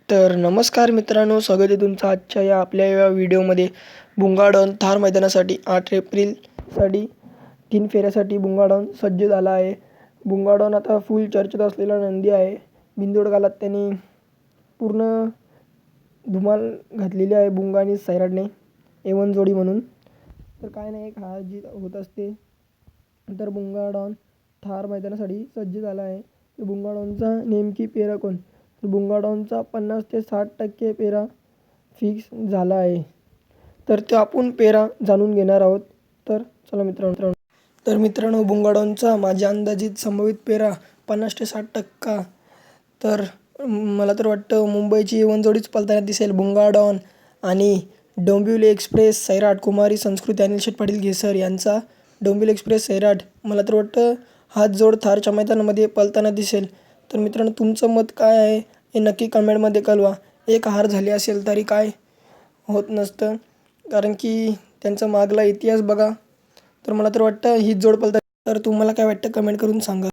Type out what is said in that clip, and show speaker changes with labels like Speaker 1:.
Speaker 1: तर नमस्कार मित्रांनो, स्वागत आहे तुमचं आजच्या आपल्या या व्हिडिओमध्ये. बुंगाडन थार मैदानासाठी 8 एप्रिलसाठी 3 फेऱ्यासाठी बुंगाडन सज्ज झाला आहे. बुंगाडन आता फुल चर्चेत असलेला नंदी आहे. बिंदोड कालात त्यांनी पूर्ण धुमाल घातलेली आहे बुंगा आणि सैराटने A1 जोडी म्हणून. तर काय नाही, एक हार जीत होत असते. तर बुंगाडन थार मैदानासाठी सज्ज झाला आहे. तर बुंगाडनचा नेमकी पेरा कोण? बुंगाडनचा 50 ते 60% पेरा फिक्स झाला आहे. तर ते आपण पेरा जाणून घेणार आहोत. तर चला मित्रांनो, बुंगाडनचा माझ्या अंदाजित संभावित पेरा 50 ते 60%. तर मला तर वाटतं मुंबईची A1 जोडीच पळताना दिसेल. बुंगाडन आणि डोंबिवली एक्सप्रेस सैराट, कुमारी संस्कृती अनिल शेठ पाटील घेसर यांचा डोंबिवली एक्सप्रेस सैराट, मला तर वाटतं हाच जोड थारच्या मैदानामध्ये पळताना दिसेल. तर मित्रांनो, तुमचं मत काय आहे हे नक्की कमेंटमध्ये कळवा. एक हार झाली असेल तरी काय होत नसतं, कारण की त्यांचा मागला इतिहास बघा. तर मला तर वाटतं हीच जोड पळतात. तर तुम्हाला काय वाटतं कमेंट करून सांगा.